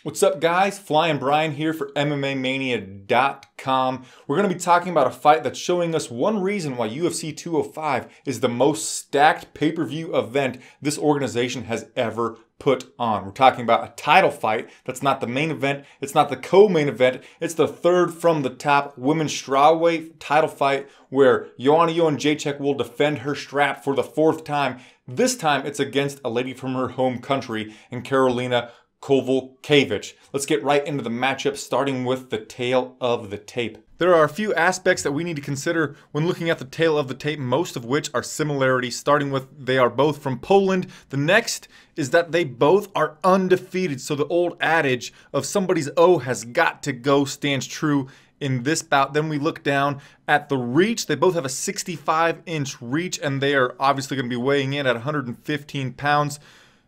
What's up, guys? Flyin Brian here for MMAmania.com. We're going to be talking about a fight that's showing us one reason why UFC 205 is the most stacked pay-per-view event this organization has ever put on. We're talking about a title fight that's not the main event, it's not the co-main event, it's the third from the top women's strawweight title fight where Joanna Jędrzejczyk will defend her strap for the fourth time. This time it's against a lady from her home country in Karolina Kowalkiewicz. Let's get right into the matchup, starting with the tail of the tape. There are a few aspects that we need to consider when looking at the tail of the tape, most of which are similarities, starting with they are both from Poland. The next is that they both are undefeated, so the old adage of somebody's O has got to go stands true in this bout. Then we look down at the reach. They both have a 65-inch reach, and they are obviously going to be weighing in at 115 pounds.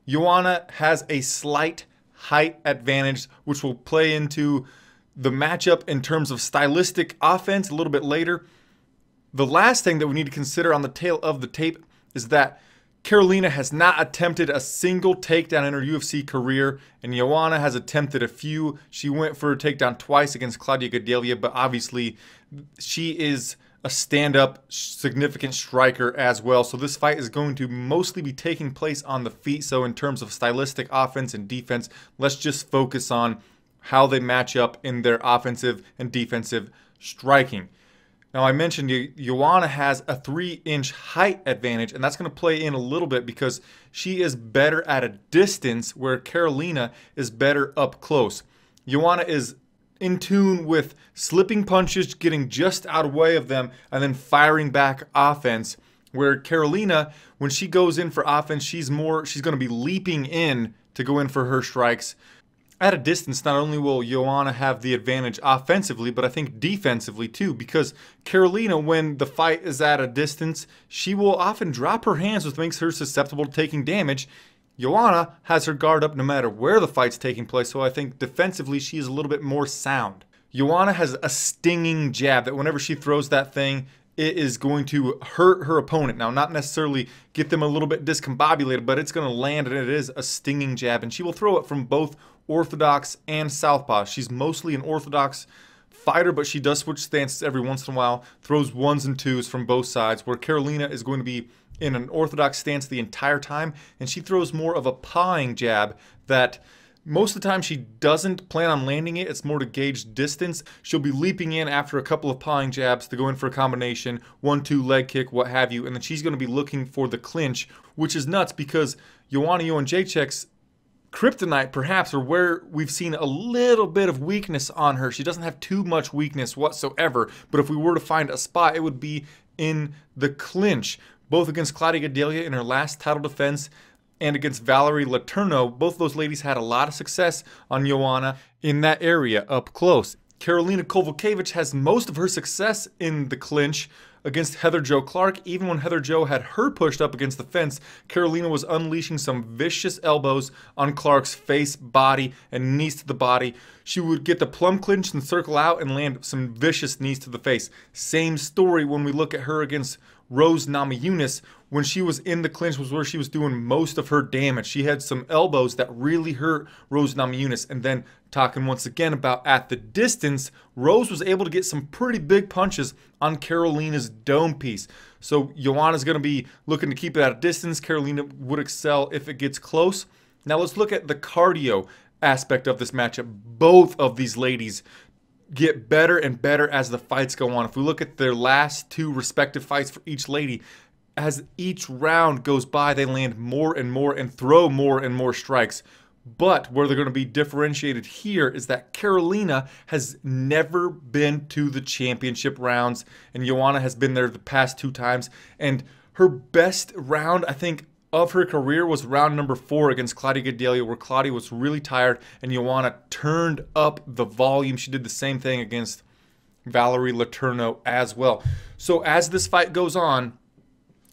Joanna has a slight height advantage, which will play into the matchup in terms of stylistic offense a little bit later. The last thing that we need to consider on the tail of the tape is that Karolina has not attempted a single takedown in her UFC career, and Joanna has attempted a few. She went for a takedown twice against Claudia Gadelha, but obviously she is a stand-up significant striker as well. So this fight is going to mostly be taking place on the feet. So in terms of stylistic offense and defense, let's just focus on how they match up in their offensive and defensive striking. Now, I mentioned Joanna has a 3-inch height advantage, and that's going to play in a little bit because she is better at a distance where Karolina is better up close. Joanna is in tune with slipping punches, getting just out of the way of them, and then firing back offense. Where Karolina, when she goes in for offense, she's going to be leaping in to go in for her strikes. At a distance, not only will Joanna have the advantage offensively, but I think defensively too, because Karolina, when the fight is at a distance, she will often drop her hands, which makes her susceptible to taking damage. Joanna has her guard up no matter where the fight's taking place, so I think defensively she is a little bit more sound. Joanna has a stinging jab that whenever she throws that thing, it is going to hurt her opponent. Now, not necessarily get them a little bit discombobulated, but it's going to land, and it is a stinging jab, and she will throw it from both orthodox and southpaw. She's mostly an orthodox fighter, but she does switch stances every once in a while, throws ones and twos from both sides, where Karolina is going to be in an orthodox stance the entire time, and she throws more of a pawing jab that most of the time she doesn't plan on landing it. It's more to gauge distance. She'll be leaping in after a couple of pawing jabs to go in for a combination, 1-2 leg kick, what have you, and then she's going to be looking for the clinch, which is nuts because Joanna Jędrzejczyk's kryptonite, perhaps, or where we've seen a little bit of weakness on her. She doesn't have too much weakness whatsoever, but if we were to find a spot, it would be in the clinch. Both against Claudia Gadelha in her last title defense and against Valerie Letourneau, both those ladies had a lot of success on Joanna in that area up close. Karolina Kowalkiewicz has most of her success in the clinch against Heather Jo Clark. Even when Heather Jo had her pushed up against the fence, Karolina was unleashing some vicious elbows on Clark's face, body, and knees to the body. She would get the plum clinch and circle out and land some vicious knees to the face. Same story when we look at her against Rose Namajunas. When she was in the clinch was where she was doing most of her damage. She had some elbows that really hurt Rose Namajunas. And then talking once again about at the distance, Rose was able to get some pretty big punches on Karolina's dome piece. So Joanna's going to be looking to keep it at a distance. Karolina would excel if it gets close. Now let's look at the cardio aspect of this matchup. Both of these ladies get better and better as the fights go on. If we look at their last two respective fights for each lady, as each round goes by, they land more and more and throw more and more strikes. But where they're going to be differentiated here is that Karolina has never been to the championship rounds, and Joanna has been there the past 2 times. And her best round, I think, of her career was round number 4 against Claudia Gadelha, where Claudia was really tired and Joanna turned up the volume. She did the same thing against Valerie Letourneau as well. So as this fight goes on,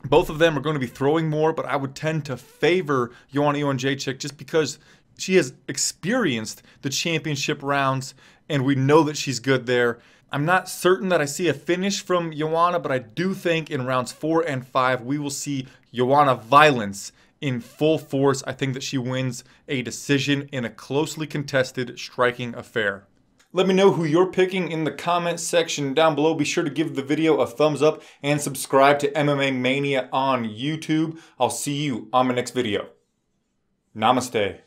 both of them are going to be throwing more, but I would tend to favor Joanna Jędrzejczyk just because she has experienced the championship rounds and we know that she's good there. I'm not certain that I see a finish from Joanna, but I do think in rounds 4 and 5 we will see Joanna violence in full force. I think that she wins a decision in a closely contested striking affair. Let me know who you're picking in the comments section down below. Be sure to give the video a thumbs up and subscribe to MMA Mania on YouTube. I'll see you on my next video. Namaste.